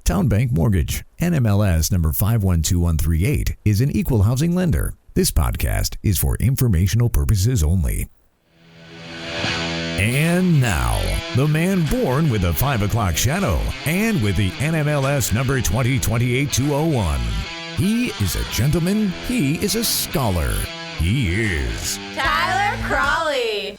Town Bank Mortgage, NMLS number 512138, is an equal housing lender. This podcast is for informational purposes only. And now, the man born with a 5 o'clock shadow and with the NMLS number 2028-201. He is a gentleman. He is a scholar. He is Tyler Crawley.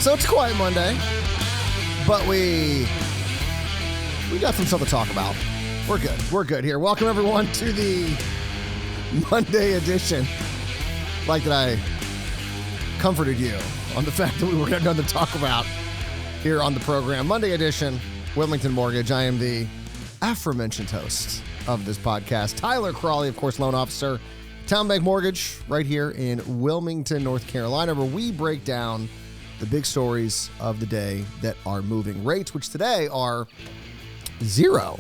So it's Quiet Monday, but we got some stuff to talk about. We're good. We're good here. Welcome everyone to the Monday edition. Like that I comforted you on the fact that we were going to have nothing to talk about here on the program. Monday edition, Wilmington Mortgage. I am the aforementioned host of this podcast. Tyler Crawley, of course, loan officer, Town Bank Mortgage, right here in Wilmington, North Carolina, where we break down the big stories of the day that are moving rates, which today are zero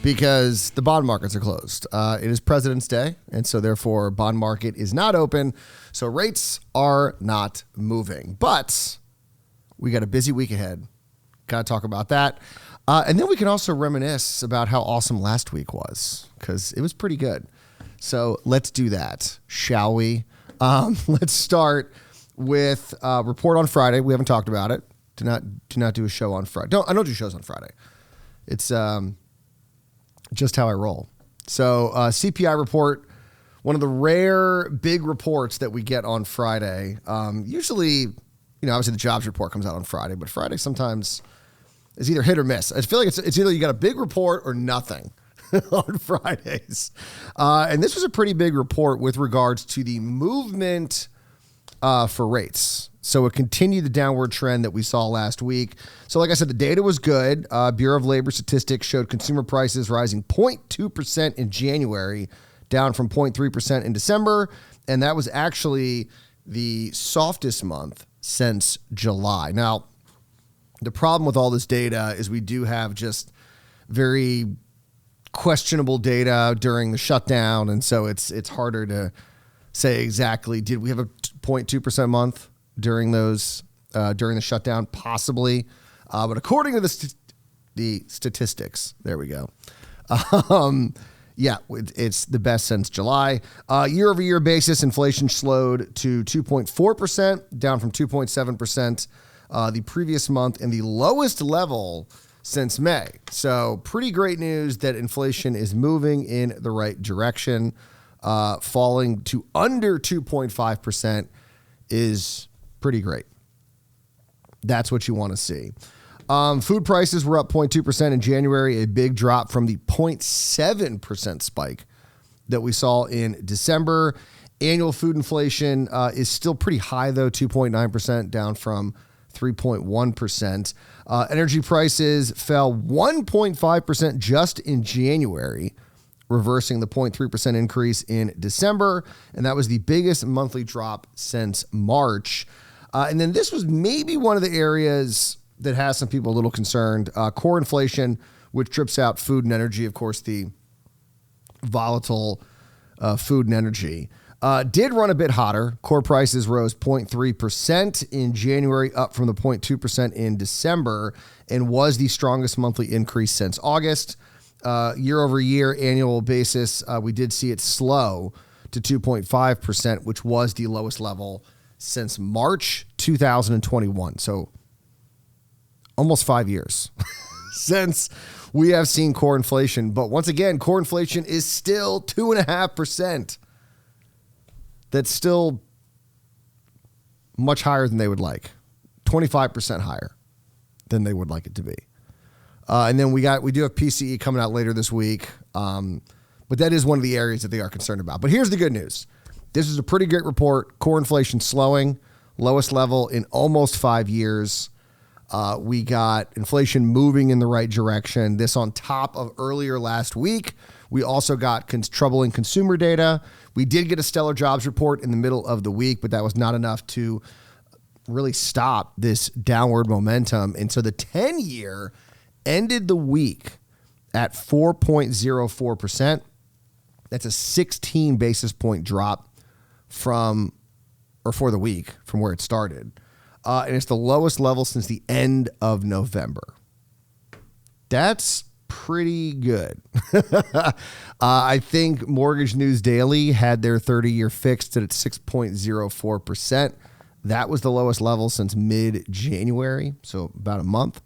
because the bond markets are closed. It is President's Day, and so therefore bond market is not open, so rates are not moving. But we got a busy week ahead. Got to talk about that. And then we can also reminisce about how awesome last week was, because it was pretty good. So let's do that, shall we? Let's start with report on Friday. We haven't talked about it. Do not do a show on Friday. I don't do shows on Friday. It's just how I roll. So CPI report, one of the rare big reports that we get on Friday. Usually, obviously the jobs report comes out on Friday, but Friday sometimes is either hit or miss. I feel like it's either you got a big report or nothing on Fridays. And this was a pretty big report with regards to the movement for rates. So it continued the downward trend that we saw last week. So like I said, the data was good. Bureau of Labor Statistics showed consumer prices rising 0.2% in January, down from 0.3% in December. And that was actually the softest month since July. Now, the problem with all this data is we do have just very questionable data during the shutdown. And so it's harder to say exactly, did we have a 0.2% month during the shutdown? Possibly. But according to the statistics, there we go. It's the best since July. Year over year basis, inflation slowed to 2.4%, down from 2.7% the previous month, and the lowest level since May. So pretty great news that inflation is moving in the right direction. Falling to under 2.5% is pretty great. That's what you want to see. Food prices were up 0.2% in January, a big drop from the 0.7% spike that we saw in December. Annual food inflation is still pretty high, though, 2.9%, down from 3.1%. Energy prices fell 1.5% just in January, reversing the 0.3% increase in December. And that was the biggest monthly drop since March. And then this was maybe one of the areas that has some people a little concerned. Core inflation, which trips out food and energy, of course, the volatile food and energy, did run a bit hotter. Core prices rose 0.3% in January, up from the 0.2% in December, and was the strongest monthly increase since August. Year over year annual basis, we did see it slow to 2.5%, which was the lowest level since March 2021. So almost 5 years since we have seen core inflation. But once again, core inflation is still 2.5%. That's still much higher than they would like. 25% higher than they would like it to be. And then we do have PCE coming out later this week. But that is one of the areas that they are concerned about. But here's the good news. This is a pretty great report. Core inflation slowing, lowest level in almost 5 years. We got inflation moving in the right direction. This on top of earlier last week. We also got troubling consumer data. We did get a stellar jobs report in the middle of the week, but that was not enough to really stop this downward momentum. And so the 10-year ended the week at 4.04%. That's a 16 basis point drop for the week from where it started. and it's the lowest level since the end of November. That's pretty good. I think Mortgage News Daily had their 30-year fixed at 6.04%. That was the lowest level since mid-January, so about a month.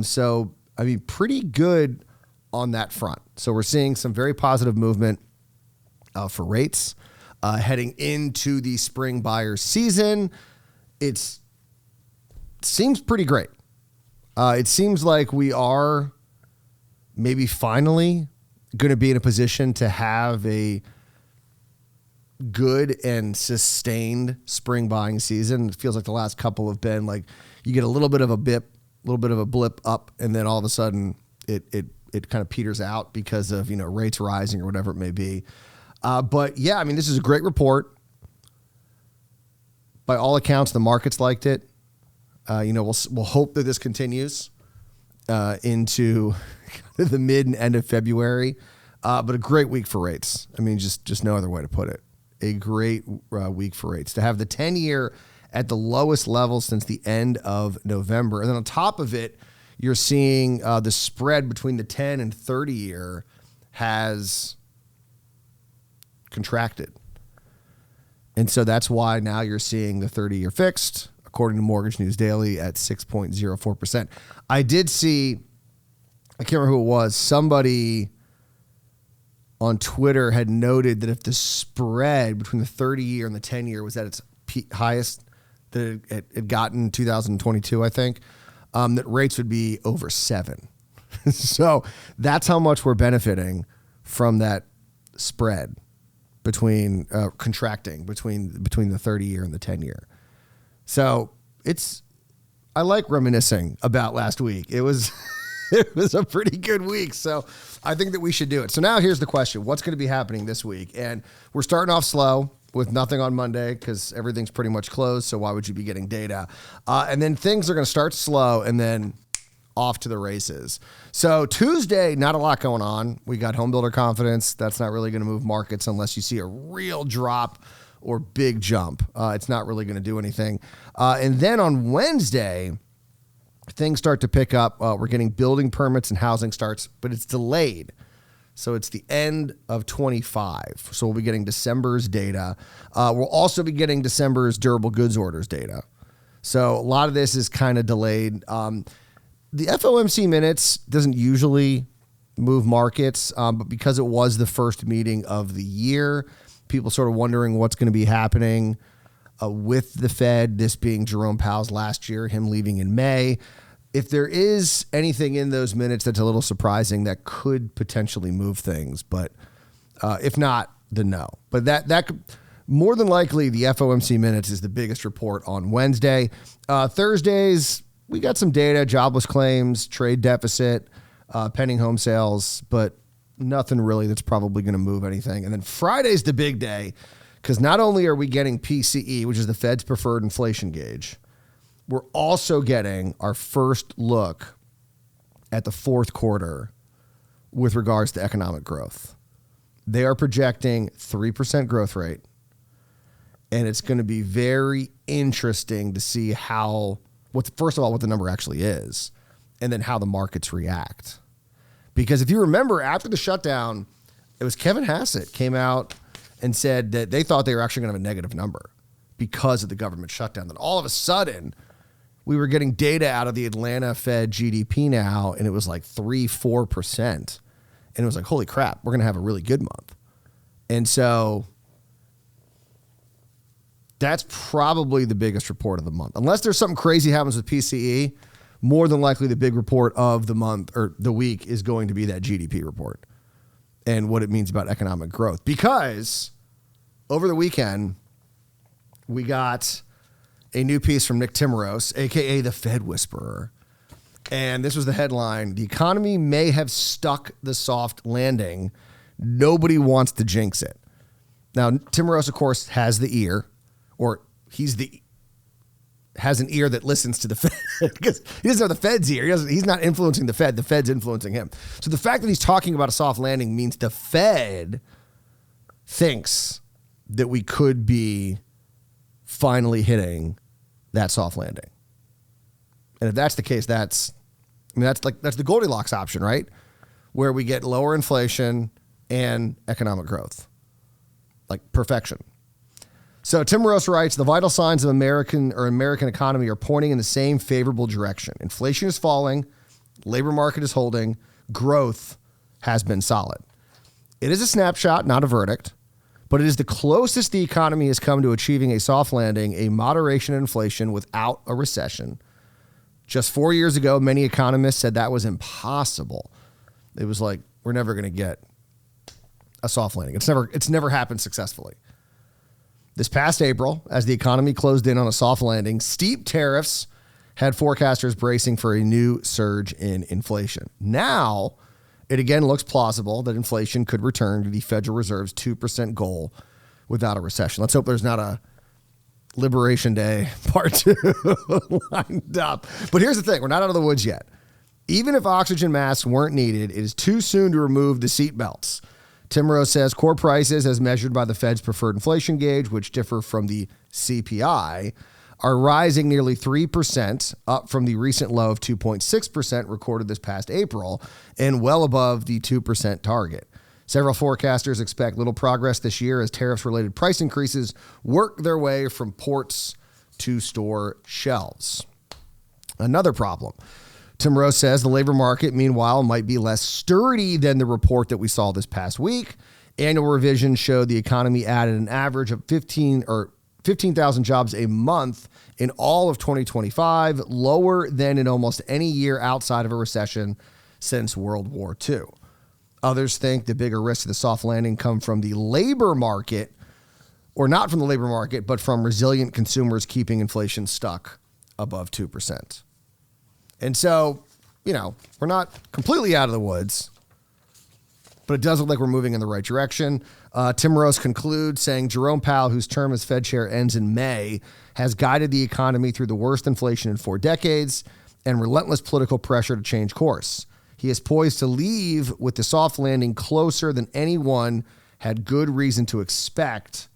So, I mean, pretty good on that front. So we're seeing some very positive movement for rates heading into the spring buyer's season. It seems pretty great. It seems like we are maybe finally going to be in a position to have a good and sustained spring buying season. It feels like the last couple have been like you get a little bit of a blip up, and then all of a sudden it kind of peters out because of, rates rising or whatever it may be. But yeah, I mean, this is a great report. By all accounts, the markets liked it. We'll hope that this continues into the mid and end of February. But a great week for rates. I mean, just no other way to put it. A great week for rates. To have the 10-year at the lowest level since the end of November. And then on top of it, you're seeing the spread between the 10 and 30-year has contracted. And so that's why now you're seeing the 30-year fixed, according to Mortgage News Daily, at 6.04%. I did see, I can't remember who it was, somebody on Twitter had noted that if the spread between the 30-year and the 10-year was at its highest that it had gotten in 2022, I think, that rates would be over 7. So that's how much we're benefiting from that spread between contracting between the 30-year and the 10-year. So I like reminiscing about last week. It was it was a pretty good week. So I think that we should do it. So now here's the question. What's going to be happening this week? And we're starting off slow with nothing on Monday because everything's pretty much closed. So why would you be getting data? And then things are going to start slow and then off to the races. So Tuesday, not a lot going on. We got home builder confidence. That's not really going to move markets unless you see a real drop or big jump. It's not really going to do anything. And then on Wednesday, things start to pick up. We're getting building permits and housing starts, but it's delayed. So it's the end of 25. So we'll be getting December's data. We'll also be getting December's durable goods orders data. So a lot of this is kind of delayed. The FOMC minutes doesn't usually move markets, but because it was the first meeting of the year, people sort of wondering what's going to be happening with the Fed, this being Jerome Powell's last year, him leaving in May. If there is anything in those minutes that's a little surprising, that could potentially move things. But if not, then no. But that could, more than likely, the FOMC minutes is the biggest report on Wednesday. Thursdays, we got some data, jobless claims, trade deficit, pending home sales, but nothing really that's probably going to move anything. And then Friday's the big day because not only are we getting PCE, which is the Fed's preferred inflation gauge, we're also getting our first look at the fourth quarter with regards to economic growth. They are projecting 3% growth rate, and it's going to be very interesting to see first of all, what the number actually is, and then how the markets react. Because if you remember, after the shutdown, it was Kevin Hassett came out and said that they thought they were actually going to have a negative number because of the government shutdown. Then all of a sudden, we were getting data out of the Atlanta Fed GDP now, and it was like 3-4%. And it was like, holy crap, we're going to have a really good month. And so that's probably the biggest report of the month. Unless there's something crazy happens with PCE, more than likely the big report of the month or the week is going to be that GDP report and what it means about economic growth. Because over the weekend, we got a new piece from Nick Timiraos, a.k.a. the Fed Whisperer. And this was the headline: the economy may have stuck the soft landing. Nobody wants to jinx it. Now, Timiraos, of course, has the ear, or has an ear that listens to the Fed because he doesn't have the Fed's ear. He's not influencing the Fed. The Fed's influencing him. So the fact that he's talking about a soft landing means the Fed thinks that we could be finally hitting that soft landing. And if that's the case, that's the Goldilocks option, right? Where we get lower inflation and economic growth. Like perfection. So Timiraos writes, the vital signs of American economy are pointing in the same favorable direction. Inflation is falling, labor market is holding, growth has been solid. It is a snapshot, not a verdict, but it is the closest the economy has come to achieving a soft landing, a moderation in inflation without a recession. Just 4 years ago, many economists said that was impossible. It was like, we're never going to get a soft landing. It's never happened successfully. This past April, as the economy closed in on a soft landing, steep tariffs had forecasters bracing for a new surge in inflation. Now, it again looks plausible that inflation could return to the Federal Reserve's 2% goal without a recession. Let's hope there's not a Liberation Day part 2 lined up. But here's the thing. We're not out of the woods yet. Even if oxygen masks weren't needed, it is too soon to remove the seat belts. Timiraos says core prices, as measured by the Fed's preferred inflation gauge, which differ from the CPI, are rising nearly 3%, up from the recent low of 2.6% recorded this past April, and well above the 2% target. Several forecasters expect little progress this year as tariffs-related price increases work their way from ports to store shelves. Another problem. Timiraos says the labor market, meanwhile, might be less sturdy than the report that we saw this past week. Annual revisions showed the economy added an average of 15,000 jobs a month in all of 2025, lower than in almost any year outside of a recession since World War II. Others think the bigger risks of the soft landing come from the labor market, or not from the labor market, but from resilient consumers keeping inflation stuck above 2%. And so, we're not completely out of the woods, but it does look like we're moving in the right direction. Timiraos concludes saying Jerome Powell, whose term as Fed chair ends in May, has guided the economy through the worst inflation in 4 decades and relentless political pressure to change course. He is poised to leave with the soft landing closer than anyone had good reason to expect,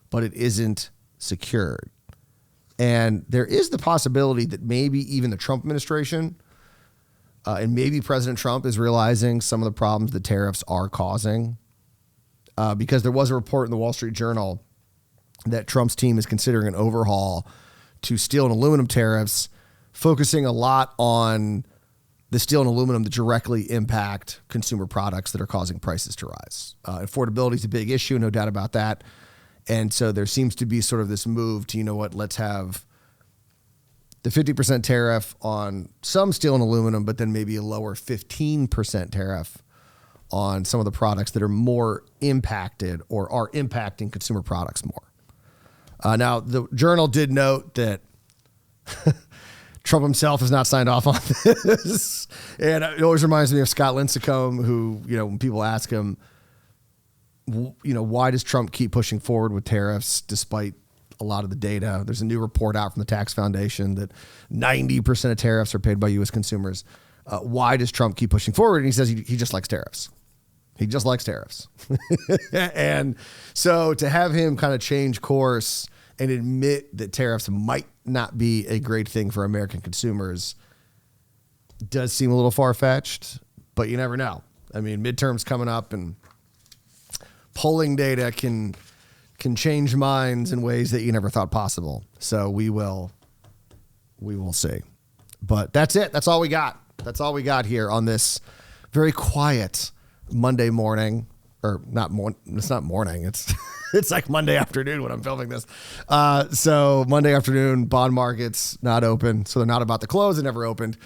but it isn't secured. And there is the possibility that maybe even the Trump administration and maybe President Trump is realizing some of the problems that tariffs are causing, because there was a report in the Wall Street Journal that Trump's team is considering an overhaul to steel and aluminum tariffs, focusing a lot on the steel and aluminum that directly impact consumer products that are causing prices to rise. Affordability is a big issue, no doubt about that. And so there seems to be sort of this move to, let's have the 50% tariff on some steel and aluminum, but then maybe a lower 15% tariff on some of the products that are more impacted or are impacting consumer products more. Now, the Journal did note that Trump himself has not signed off on this. And it always reminds me of Scott Lincecum, who, when people ask him, why does Trump keep pushing forward with tariffs despite a lot of the data? There's a new report out from the Tax Foundation that 90% of tariffs are paid by U.S. consumers. Why does Trump keep pushing forward? And he says he just likes tariffs. He just likes tariffs. And so to have him kind of change course and admit that tariffs might not be a great thing for American consumers does seem a little far-fetched, but you never know. I mean, midterms coming up and polling data can change minds in ways that you never thought possible. So we will see. But that's it. That's all we got. That's all we got here on this very quiet Monday morning. Or it's not morning. It's like Monday afternoon when I'm filming this. So Monday afternoon, bond markets not open. So they're not about to close. They never opened.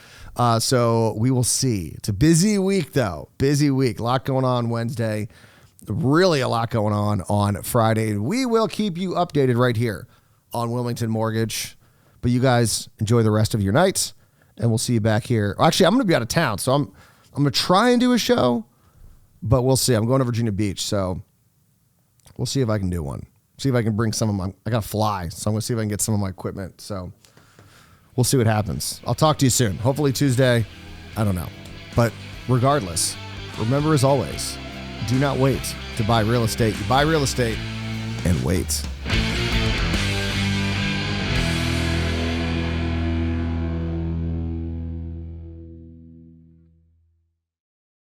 So we will see. It's a busy week, though. Busy week. A lot going on Wednesday. Really a lot going on Friday. We will keep you updated right here on Wilmington Mortgage. But you guys enjoy the rest of your nights, and we'll see you back here. Actually, I'm going to be out of town, so I'm going to try and do a show, but we'll see. I'm going to Virginia Beach, so we'll see if I can do one. See if I can bring I got to fly, so I'm going to see if I can get some of my equipment. So we'll see what happens. I'll talk to you soon. Hopefully Tuesday. I don't know. But regardless, remember as always, do not wait to buy real estate. You buy real estate and wait.